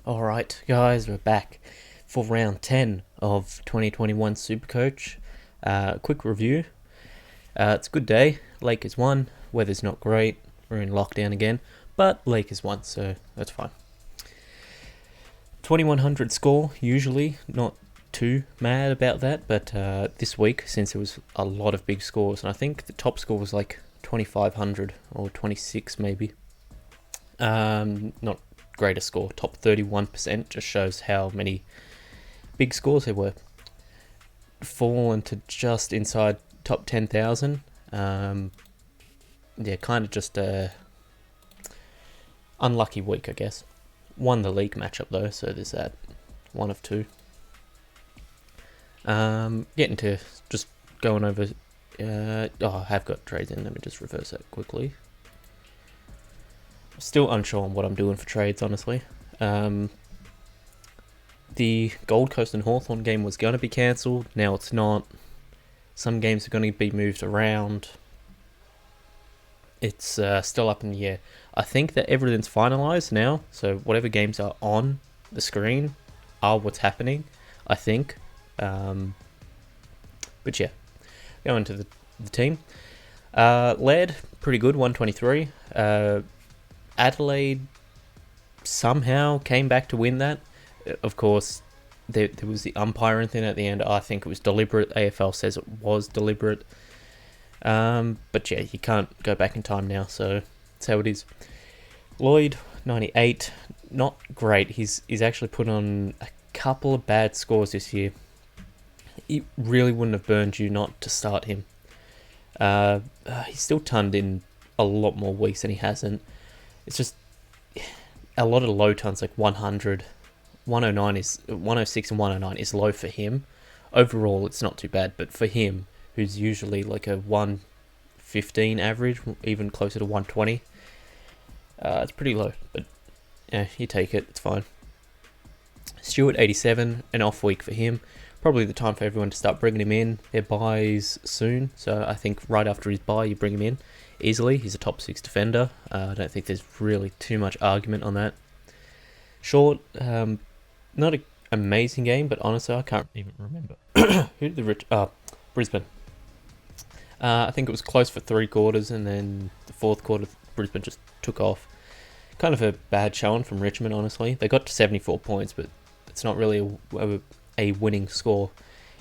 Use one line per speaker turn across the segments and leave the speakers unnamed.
Alright, guys, we're back for round 10 of 2021 Supercoach. Quick review. It's a good day. Lakers won. Weather's not great. We're in lockdown again. But Lakers won, so that's fine. 2100 score, usually. Not too mad about that, but this week, since there was a lot of big scores, and I think the top score was like 2500 or 26 maybe. Not greater score, top 31%, just shows how many big scores there were. Fallen to just inside top 10,000. Yeah, kind of just a unlucky week, I guess. Won the league matchup though, so there's that. One of two. Getting to just going over. I have got trades in. Let me just reverse that quickly. Still unsure on what I'm doing for trades, honestly. The Gold Coast and Hawthorn game was going to be cancelled. Now it's not. Some games are going to be moved around. It's still up in the air. I think that everything's finalised now. So whatever games are on the screen are what's happening, I think. But yeah, going to the team. Led, pretty good, 123. Adelaide somehow came back to win that. Of course, there was the umpiring thing at the end. I think it was deliberate. AFL says it was deliberate. But yeah, you can't go back in time now, so that's how it is. Lloyd, 98. Not great. He's actually put on a couple of bad scores this year. It really wouldn't have burned you not to start him. He's still tonned in a lot more weeks than he hasn't. It's just a lot of low tons, like 100, 109 is 106 and 109 is low for him. Overall, it's not too bad, but for him, who's usually like a 115 average, even closer to 120, it's pretty low. But yeah, you take it, it's fine. Stewart, 87, an off week for him. Probably the time for everyone to start bringing him in. Their buys soon, so I think right after his buy, you bring him in easily. He's a top 6 defender. I don't think there's really too much argument on that. Short, not an amazing game, but honestly, I can't even remember. Who did the Brisbane. I think it was close for 3 quarters, and then the 4th quarter, Brisbane just took off. Kind of a bad showing from Richmond, honestly. They got to 74 points, but it's not really a winning score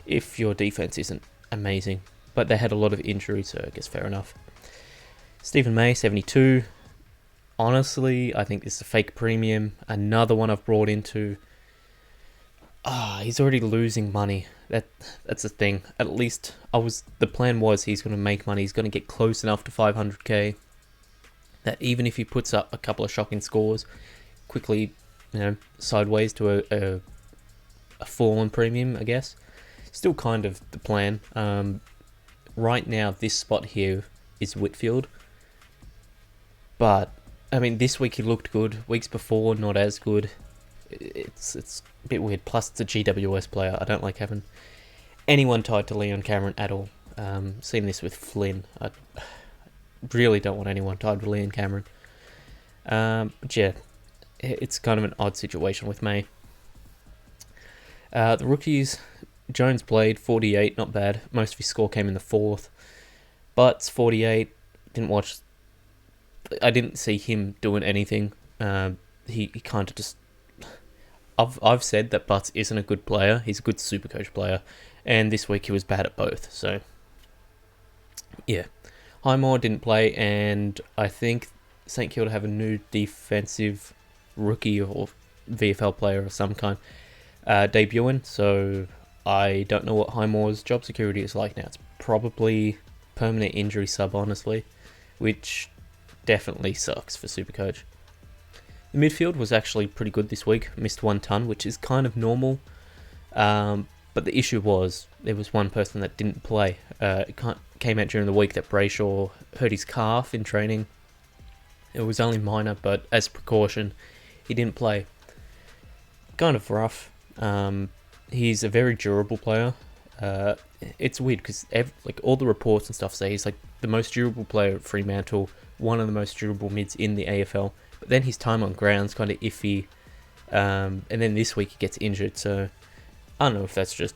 if your defense isn't amazing. But they had a lot of injuries, so I guess fair enough. Stephen May, 72. Honestly, I think this is a fake premium. Another one I've brought into. He's already losing money. That's the thing. At least the plan was he's going to make money. He's going to get close enough to 500k that even if he puts up a couple of shocking scores, quickly, sideways to a fallen premium, I guess. Still kind of the plan. Right now, this spot here is Whitfield. But, I mean, this week he looked good. Weeks before, not as good. It's a bit weird. Plus, it's a GWS player. I don't like having anyone tied to Leon Cameron at all. Seen this with Flynn. I really don't want anyone tied to Leon Cameron. But yeah, it's kind of an odd situation with May. The rookies, Jones played 48, not bad. Most of his score came in the 4th. Butts, 48. I didn't see him doing anything. He kind of just. I've said that Butts isn't a good player. He's a good Supercoach player, and this week he was bad at both. So yeah, Highmore didn't play, and I think St Kilda have a new defensive rookie or VFL player of some kind debuting. So I don't know what Highmore's job security is like now. It's probably permanent injury sub, honestly, which definitely sucks for Supercoach. The midfield was actually pretty good this week. Missed 1 ton, which is kind of normal. But the issue was there was one person that didn't play. It came out during the week that Brayshaw hurt his calf in training. It was only minor, but as precaution, he didn't play. Kind of rough. He's a very durable player. It's weird because all the reports and stuff say he's like the most durable player at Fremantle, one of the most durable mids in the AFL. But then his time on ground's kind of iffy. And then this week he gets injured, so I don't know if that's just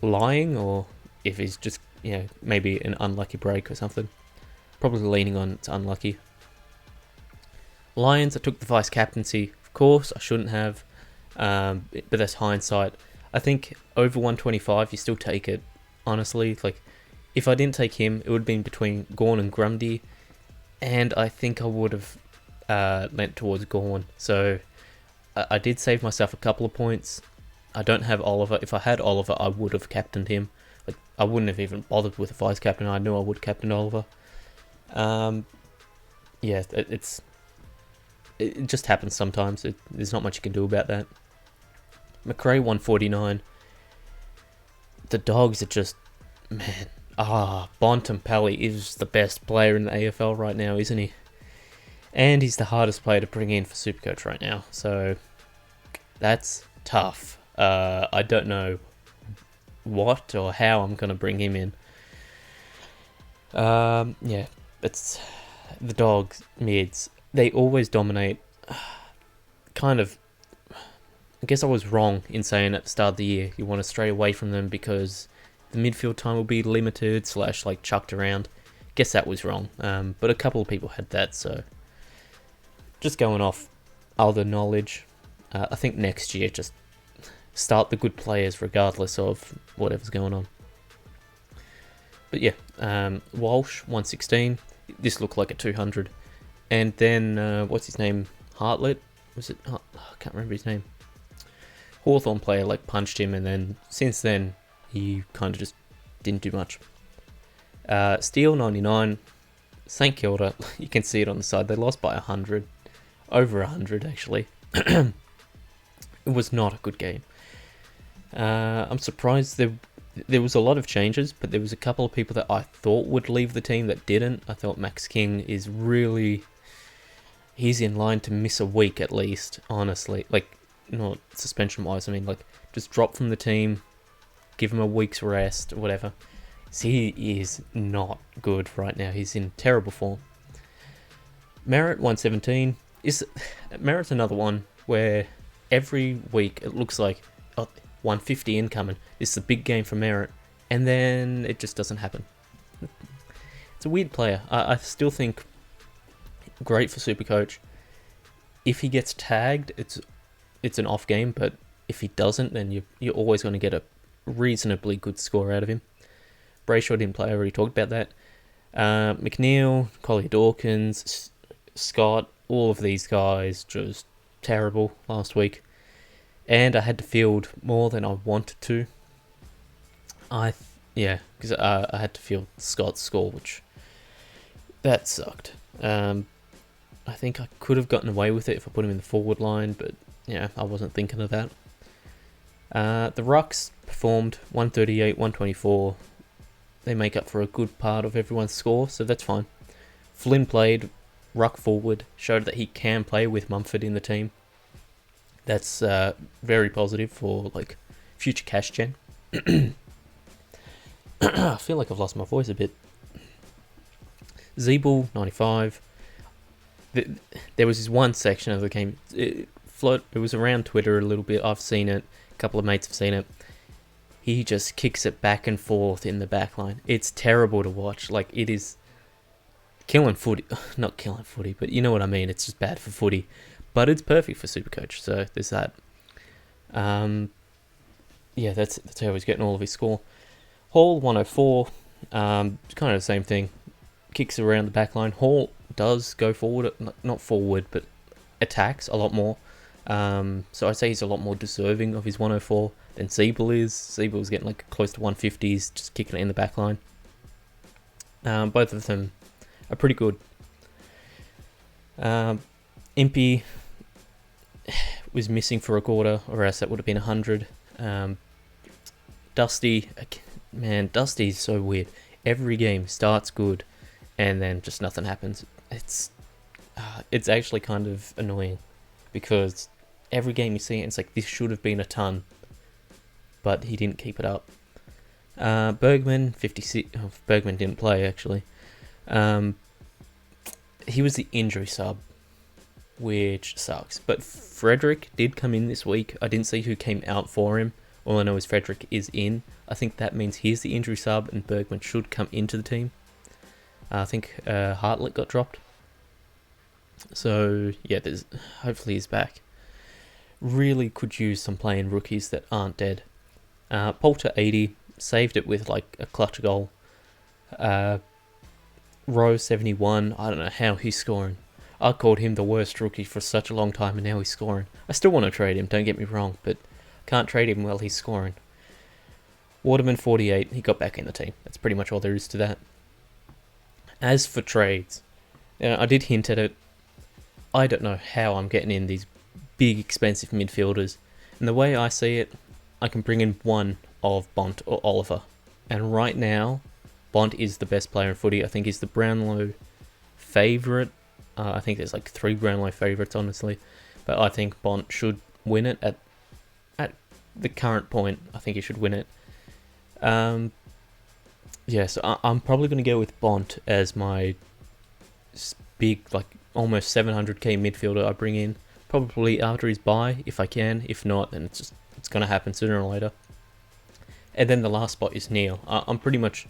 lying or if he's just, maybe an unlucky break or something. Probably leaning on it's unlucky. Lions, I took the vice captaincy. Of course, I shouldn't have, but that's hindsight. I think over 125, you still take it. Honestly, like if I didn't take him, it would have been between Gorn and Grundy, and I think I would have leant towards Gorn. So I did save myself a couple of points. I don't have Oliver. If I had Oliver, I would have captained him. Like I wouldn't have even bothered with a vice captain. I knew I would captain Oliver. Yeah, it just happens sometimes. There's not much you can do about that. McRae 149. The Dogs are just, man. Bontempelli is the best player in the AFL right now, isn't he? And he's the hardest player to bring in for Supercoach right now. So that's tough. I don't know what or how I'm going to bring him in. Yeah, it's the Dogs, mids. They always dominate. Kind of, I guess I was wrong in saying at the start of the year you want to stray away from them because the midfield time will be limited / like chucked around. Guess that was wrong. But a couple of people had that, so just going off other knowledge. I think next year just start the good players regardless of whatever's going on. But yeah, Walsh 116. This looked like a 200. And then what's his name? Hartlett? Was it? Oh, I can't remember his name. Hawthorn player like punched him, and then since then he kind of just didn't do much. Steele 99. St Kilda. You can see it on the side. They lost by 100. Over 100 actually. It was not a good game. I'm surprised there was a lot of changes, but there was a couple of people that I thought would leave the team that didn't. I thought Max King is really... He's in line to miss a week at least, honestly. Like, not suspension-wise, I mean, like, just drop from the team, give him a week's rest, or whatever. See, he is not good right now. He's in terrible form. Merritt 117. Merritt's another one where every week it looks like 150 incoming. This is a big game for Merritt, and then it just doesn't happen. It's a weird player. I still think great for Supercoach. If he gets tagged, it's an off game, but if he doesn't, then you're always going to get a reasonably good score out of him. Brayshaw didn't play. I already talked about that. McNeil, Collier Dawkins, Scott, all of these guys just terrible last week. And I had to field more than I wanted to. Because I had to field Scott's score, which that sucked. I think I could have gotten away with it if I put him in the forward line, but yeah, I wasn't thinking of that. The Rucks performed 138, 124. They make up for a good part of everyone's score, so that's fine. Flynn played ruck forward, showed that he can play with Mumford in the team. That's very positive for like future cash gen. I feel like I've lost my voice a bit. Zeeble 95. There was this one section of the game. It was around Twitter a little bit. I've seen it. A couple of mates have seen it. He just kicks it back and forth in the back line. It's terrible to watch. Like, it is killing footy. Not killing footy, but you know what I mean. It's just bad for footy. But it's perfect for Supercoach, so there's that. Yeah, that's how he's getting all of his score. Hall 104. Kind of the same thing. Kicks around the back line. Hall does go forward, not forward, but attacks a lot more. So I'd say he's a lot more deserving of his 104 than Zeeble is. Zeeble's getting like close to 150s, just kicking it in the back line. Both of them are pretty good. Impey was missing for a quarter, or else that would have been 100. Dusty, man, Dusty's so weird. Every game starts good, and then just nothing happens. It's actually kind of annoying, because every game you see it, it's like, this should have been a ton, but he didn't keep it up. Bergman, 56. Oh, Bergman didn't play, actually. He was the injury sub. which sucks. But Frederick did come in this week. I didn't see who came out for him. All I know is Frederick is in. I think that means he's the injury sub and Bergman should come into the team. I think Hartlett got dropped. So, yeah, hopefully he's back. Really could use some playing rookies that aren't dead. Poulter 80, saved it with like a clutch goal. Rowe 71, I don't know how he's scoring. I called him the worst rookie for such a long time and now he's scoring. I still want to trade him, don't get me wrong, but can't trade him while he's scoring. Waterman 48, he got back in the team. That's pretty much all there is to that. As for trades, I did hint at it. I don't know how I'm getting in these big expensive midfielders. And the way I see it, I can bring in one of Bont or Oliver. And right now, Bont is the best player in footy. I think he's the Brownlow favourite. I think there's like 3 Brownlow favourites, honestly. But I think Bont should win it at the current point. I think he should win it. Yeah, so I'm probably going to go with Bont as my big, like almost 700k midfielder I bring in. Probably after his bye, if I can. If not, then it's going to happen sooner or later. And then the last spot is Neil. I'm pretty much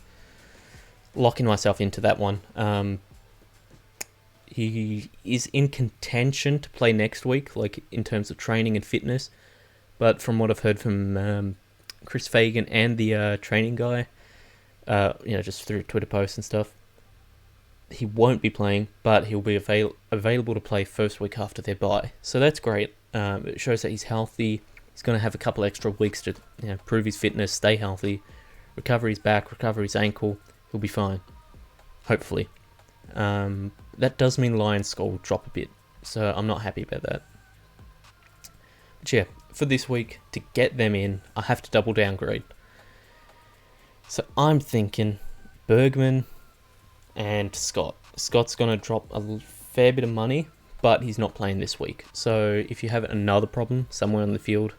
locking myself into that one. He is in contention to play next week, like in terms of training and fitness. But from what I've heard from Chris Fagan and the training guy, just through Twitter posts and stuff, he won't be playing, but he'll be available to play first week after their bye. So that's great. It shows that he's healthy. He's going to have a couple extra weeks to prove his fitness, stay healthy, recover his back, recover his ankle. He'll be fine, hopefully. That does mean Lions' score will drop a bit, so I'm not happy about that. But yeah, for this week, to get them in, I have to double downgrade. So I'm thinking Bergman and Scott. Scott's going to drop a fair bit of money, but he's not playing this week. So if you have another problem somewhere on the field,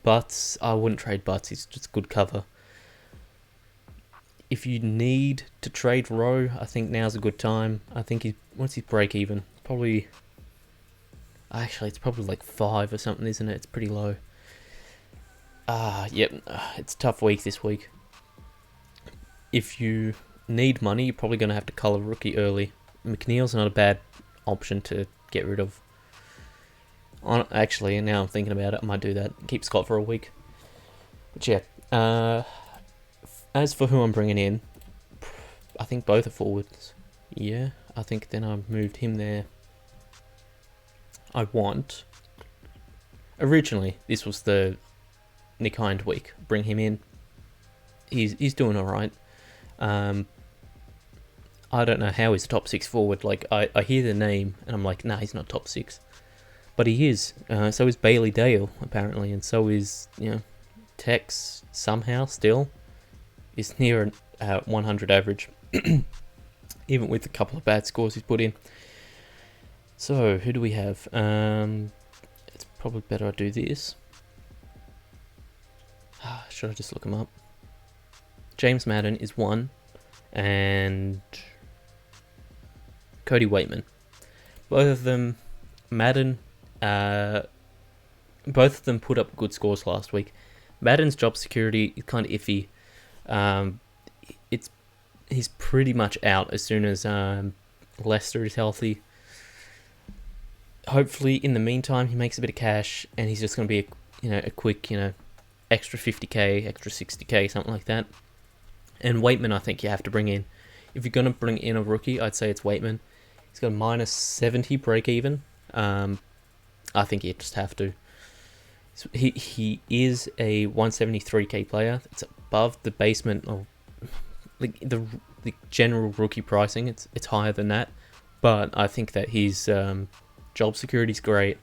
Butts, I wouldn't trade Butts. He's just good cover. If you need to trade Rowe, I think now's a good time. I think what's his break even? Probably. Actually, it's probably like 5 or something, isn't it? It's pretty low. Yep, it's a tough week this week. If you need money, you're probably going to have to cull a rookie early. McNeil's not a bad option to get rid of. Actually, now I'm thinking about it, I might do that. Keep Scott for a week. But yeah, as for who I'm bringing in, I think both are forwards. Yeah, I think then I moved him there. Originally, this was the Nick Hind week. Bring him in. He's doing alright. I don't know how he's top 6 forward. Like, I hear the name, and I'm like, nah, he's not top 6. But he is. So is Bailey Dale, apparently, and so is, Tex somehow still. Is near a 100 average, even with a couple of bad scores he's put in. So, who do we have? It's probably better I do this. Should I just look him up? James Madden is 1, and Cody Waitman. Both of them, Madden, both of them put up good scores last week. Madden's job security is kind of iffy. He's pretty much out as soon as Leicester is healthy. Hopefully, in the meantime, he makes a bit of cash, and he's just going to be a quick, extra 50k, extra 60k, something like that. And Waitman, I think you have to bring in. If you're going to bring in a rookie, I'd say it's Waitman. He's got a minus 70 break even. I think you just have to. He is a 173k player. It's above the basement of the general rookie pricing. It's higher than that, but I think that his job security is great.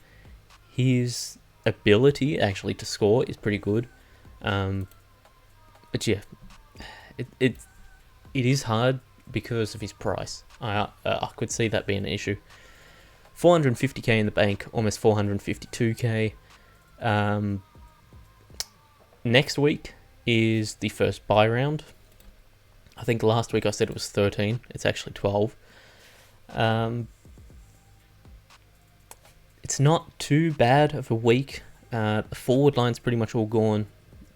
His ability actually to score is pretty good. But yeah, it is hard because of his price. I could see that being an issue. 450k in the bank, almost 452k. Next week is the first buy round. I think last week I said it was 13. It's actually 12. It's not too bad of a week. The forward line's pretty much all gone.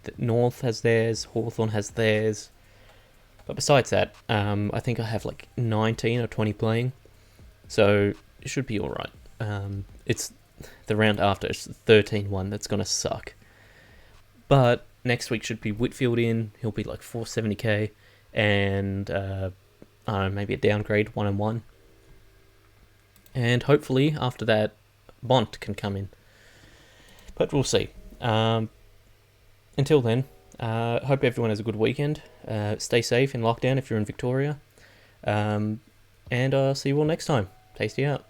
The North has theirs, Hawthorn has theirs. But besides that, I think I have like 19 or 20 playing. So it should be alright. It's the round after, it's the 13-1 that's going to suck. But next week should be Whitfield in. He'll be like 470k. And I don't know, maybe a downgrade 1-1. And hopefully after that, Bont can come in. But we'll see. Until then, hope everyone has a good weekend. Stay safe in lockdown if you're in Victoria. And I'll see you all next time. Tasty out.